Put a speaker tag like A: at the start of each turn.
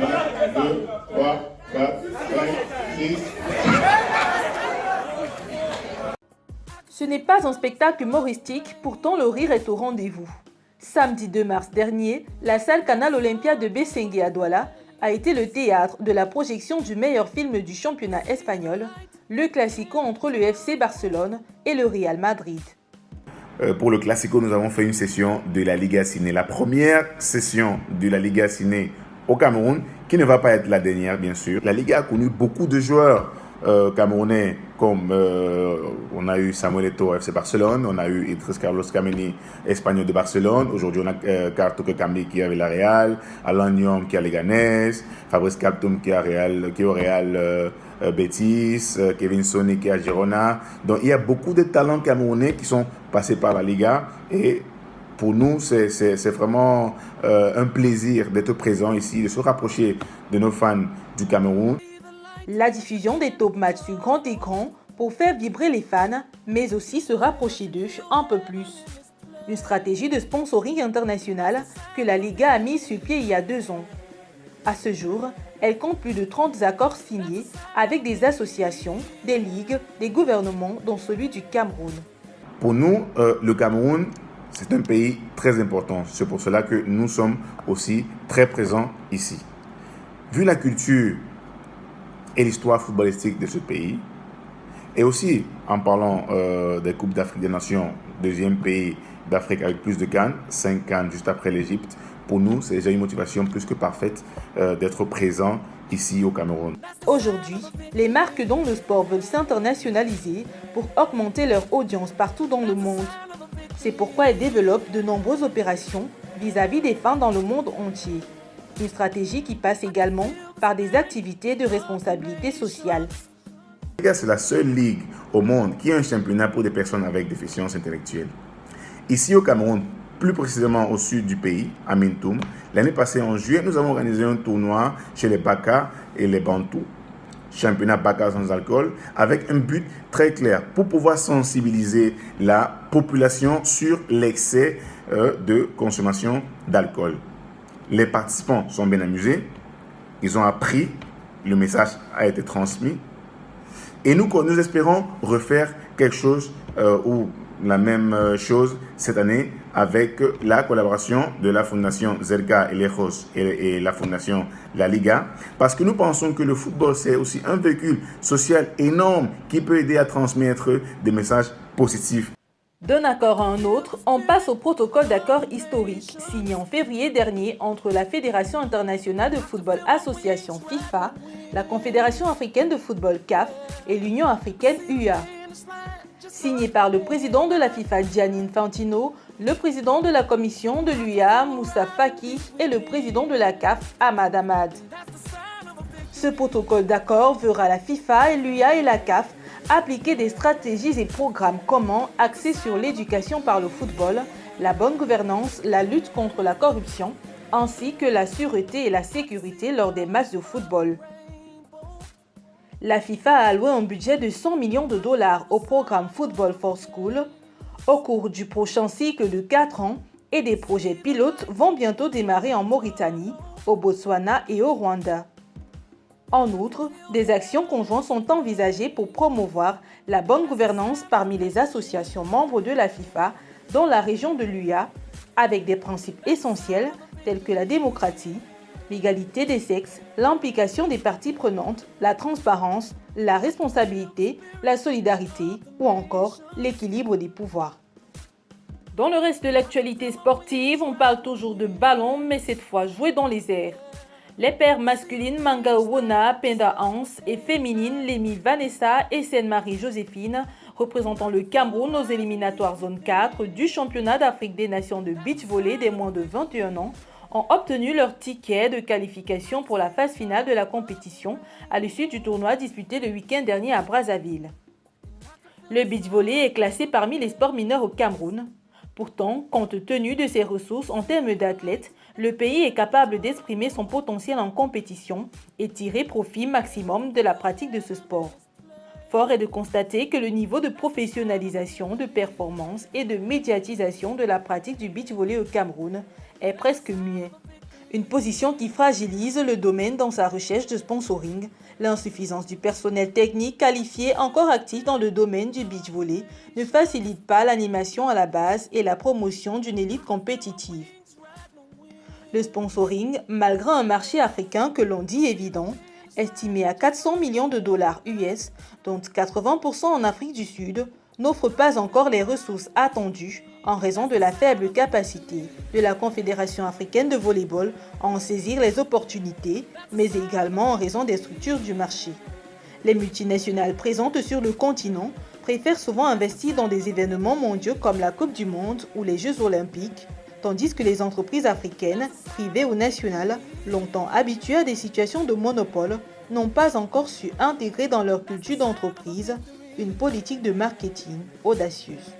A: 2, 3, 4, 5, 6.
B: Ce n'est pas un spectacle humoristique, pourtant le rire est au rendez-vous. Samedi 2 mars dernier, la salle Canal Olympia de Bessengue à Douala a été le théâtre de la projection du meilleur film du championnat espagnol, le Classico entre le FC Barcelone et le Real Madrid.
C: Pour le Classico, nous avons fait une session de la Liga Ciné. La première session de la Liga Ciné au Cameroun, qui ne va pas être la dernière, bien sûr. La Liga a connu beaucoup de joueurs camerounais, comme on a eu Samuel Eto'o FC Barcelone, on a eu Idriss Carlos Kameni, Espagnol de Barcelone. Aujourd'hui, on a Kartoke Kambi qui est à Villarreal, Alan Nyom qui est à Leganés, Fabrice Kaptoum qui est au Real Betis, Kevin Sonny qui est à Girona. Donc, il y a beaucoup de talents camerounais qui sont passés par la Liga et pour nous, c'est vraiment un plaisir d'être présent ici, de se rapprocher de nos fans du Cameroun.
B: La diffusion des top matchs sur grand écran pour faire vibrer les fans, mais aussi se rapprocher d'eux un peu plus. Une stratégie de sponsoring international que la Liga a mise sur pied il y a 2 ans. À ce jour, elle compte plus de 30 accords signés avec des associations, des ligues, des gouvernements, dont celui du Cameroun.
C: Pour nous, le Cameroun, c'est un pays très important. C'est pour cela que nous sommes aussi très présents ici. Vu la culture et l'histoire footballistique de ce pays, et aussi en parlant des Coupes d'Afrique des Nations, deuxième pays d'Afrique avec plus de CAN, 5 CAN juste après l'Égypte, pour nous, c'est déjà une motivation plus que parfaite d'être présent ici au Cameroun.
B: Aujourd'hui, les marques dans le sport veulent s'internationaliser pour augmenter leur audience partout dans le monde. C'est pourquoi elles développent de nombreuses opérations vis-à-vis des fans dans le monde entier. Une stratégie qui passe également par des activités de responsabilité sociale.
C: C'est la seule ligue au monde qui a un championnat pour des personnes avec déficience intellectuelle. Ici au Cameroun, plus précisément au sud du pays, à Mintoum, l'année passée en juillet, nous avons organisé un tournoi chez les Baka et les Bantous, championnat Baka sans alcool, avec un but très clair pour pouvoir sensibiliser la population sur l'excès de consommation d'alcool. Les participants sont bien amusés, ils ont appris, le message a été transmis et nous espérons refaire quelque chose ou la même chose cette année avec la collaboration de la Fondation Zerga et Lejos et la Fondation La Liga, parce que nous pensons que le football, c'est aussi un véhicule social énorme qui peut aider à transmettre des messages positifs.
B: D'un accord à un autre, on passe au protocole d'accord historique signé en février dernier entre la Fédération internationale de football association FIFA, la Confédération africaine de football CAF et l'Union africaine UA. Signé par le président de la FIFA Gianni Infantino, le président de la commission de l'UA Moussa Faki et le président de la CAF Ahmad Ahmad. Ce protocole d'accord verra la FIFA et l'UA et la CAF appliquer des stratégies et programmes communs axés sur l'éducation par le football, la bonne gouvernance, la lutte contre la corruption, ainsi que la sûreté et la sécurité lors des matchs de football. La FIFA a alloué un budget de 100 millions de dollars au programme Football for School au cours du prochain cycle de 4 ans et des projets pilotes vont bientôt démarrer en Mauritanie, au Botswana et au Rwanda. En outre, des actions conjointes sont envisagées pour promouvoir la bonne gouvernance parmi les associations membres de la FIFA dans la région de l'UA, avec des principes essentiels tels que la démocratie, l'égalité des sexes, l'implication des parties prenantes, la transparence, la responsabilité, la solidarité ou encore l'équilibre des pouvoirs. Dans le reste de l'actualité sportive, on parle toujours de ballon, mais cette fois joué dans les airs. Les paires masculines Manga Wona, Penda Hans et féminines Lémi Vanessa et Seine-Marie Joséphine, représentant le Cameroun aux éliminatoires zone 4 du championnat d'Afrique des Nations de beach volley des moins de 21 ans, ont obtenu leur ticket de qualification pour la phase finale de la compétition à l'issue du tournoi disputé le week-end dernier à Brazzaville. Le beach volley est classé parmi les sports mineurs au Cameroun. Pourtant, compte tenu de ses ressources en termes d'athlètes, le pays est capable d'exprimer son potentiel en compétition et tirer profit maximum de la pratique de ce sport. Fort est de constater que le niveau de professionnalisation, de performance et de médiatisation de la pratique du beach volley au Cameroun est presque muet. Une position qui fragilise le domaine dans sa recherche de sponsoring, l'insuffisance du personnel technique qualifié encore actif dans le domaine du beach volley ne facilite pas l'animation à la base et la promotion d'une élite compétitive. Le sponsoring, malgré un marché africain que l'on dit évident, estimé à 400 millions de dollars US, dont 80% en Afrique du Sud, n'offre pas encore les ressources attendues en raison de la faible capacité de la Confédération africaine de volleyball à en saisir les opportunités, mais également en raison des structures du marché. Les multinationales présentes sur le continent préfèrent souvent investir dans des événements mondiaux comme la Coupe du Monde ou les Jeux olympiques, tandis que les entreprises africaines, privées ou nationales, longtemps habituées à des situations de monopole, n'ont pas encore su intégrer dans leur culture d'entreprise une politique de marketing audacieuse.